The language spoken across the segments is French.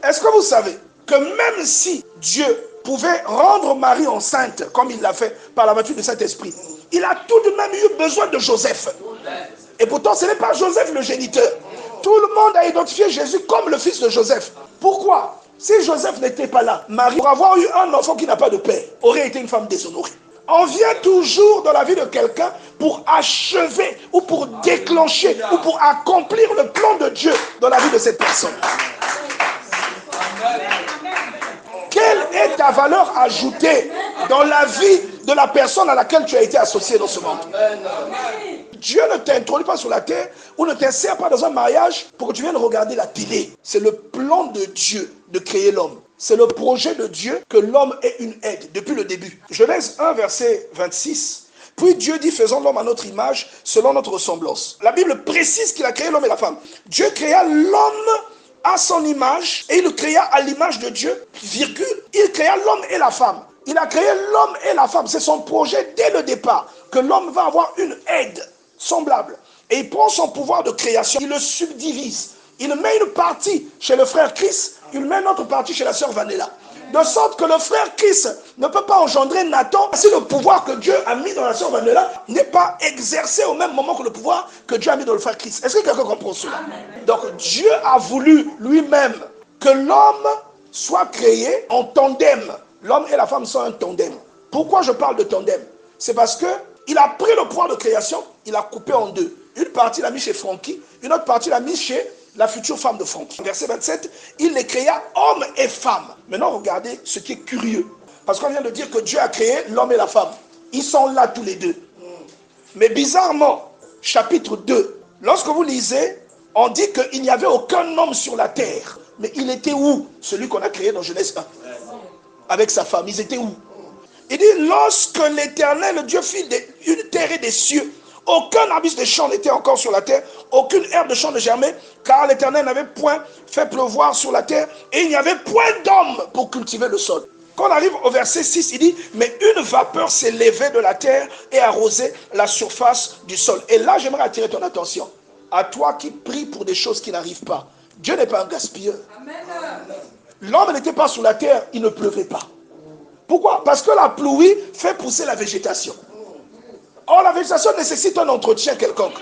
Est-ce que vous savez que même si Dieu pouvait rendre Marie enceinte, comme il l'a fait par la vertu du Saint-Esprit, il a tout de même eu besoin de Joseph. Et pourtant, ce n'est pas Joseph le géniteur. Tout le monde a identifié Jésus comme le fils de Joseph. Pourquoi? Si Joseph n'était pas là, Marie, pour avoir eu un enfant qui n'a pas de père, aurait été une femme déshonorée. On vient toujours dans la vie de quelqu'un pour achever ou pour déclencher ou pour accomplir le plan de Dieu dans la vie de cette personne. Quelle est ta valeur ajoutée dans la vie de la personne à laquelle tu as été associé dans ce monde? Dieu ne t'introduit pas sur la terre ou ne t'insère pas dans un mariage pour que tu viennes regarder la télé. C'est le plan de Dieu de créer l'homme. C'est le projet de Dieu que l'homme ait une aide depuis le début. Genèse 1, verset 26. Puis Dieu dit, faisons l'homme à notre image, selon notre ressemblance. La Bible précise qu'il a créé l'homme et la femme. Dieu créa l'homme à son image et il le créa à l'image de Dieu, virgule. Il créa l'homme et la femme. Il a créé l'homme et la femme. C'est son projet dès le départ que l'homme va avoir une aide semblable. Et il prend son pouvoir de création, il le subdivise. Il met une partie chez le frère Chris, il met une autre partie chez la sœur Vanella. De sorte que le frère Chris ne peut pas engendrer Nathan si le pouvoir que Dieu a mis dans la sœur Vanella n'est pas exercé au même moment que le pouvoir que Dieu a mis dans le frère Chris. Est-ce que quelqu'un comprend cela? Donc Dieu a voulu lui-même que l'homme soit créé en tandem. L'homme et la femme sont un tandem. Pourquoi je parle de tandem? C'est parce que il a pris le pouvoir de création, il a coupé en deux. Une partie l'a mis chez Francky, une autre partie l'a mis chez la future femme de Francky. Verset 27, il les créa hommes et femmes. Maintenant, regardez ce qui est curieux. Parce qu'on vient de dire que Dieu a créé l'homme et la femme. Ils sont là tous les deux. Mais bizarrement, chapitre 2, lorsque vous lisez, on dit qu'il n'y avait aucun homme sur la terre. Mais il était où? Celui qu'on a créé dans Genèse 1. Avec sa femme, ils étaient où? Il dit, lorsque l'Éternel, Dieu fit une terre et des cieux, aucun arbuste de champ n'était encore sur la terre, aucune herbe de champ ne germait, car l'Éternel n'avait point fait pleuvoir sur la terre, et il n'y avait point d'homme pour cultiver le sol. Quand on arrive au verset 6, il dit, mais une vapeur s'élevait de la terre et arrosait la surface du sol. Et là, j'aimerais attirer ton attention. À toi qui pries pour des choses qui n'arrivent pas. Dieu n'est pas un gaspilleur. L'homme n'était pas sur la terre, il ne pleuvait pas. Pourquoi? Parce que la pluie fait pousser la végétation. Or, la végétation nécessite un entretien quelconque.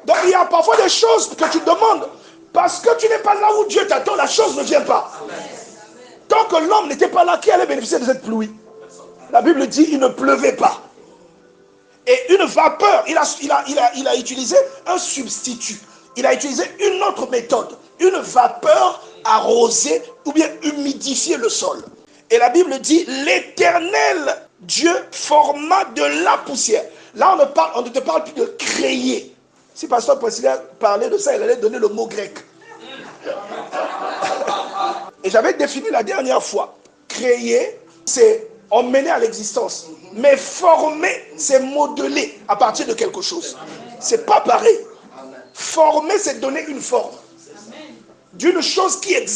Donc, il y a parfois des choses que tu demandes. Parce que tu n'es pas là où Dieu t'attend, la chose ne vient pas. Tant que l'homme n'était pas là, qui allait bénéficier de cette pluie? La Bible dit, il ne pleuvait pas. Et une vapeur, il a utilisé un substitut. Il a utilisé une autre méthode. Une vapeur arrosée ou bien humidifier le sol. Et la Bible dit, l'Éternel Dieu forma de la poussière. Là, on ne te parle plus de créer. Si Pasteur Priscilla parlait de ça, il allait donner le mot grec. Et j'avais défini la dernière fois. Créer, c'est emmener à l'existence. Mais former, c'est modeler à partir de quelque chose. C'est pas pareil. Former, c'est donner une forme d'une chose qui existe.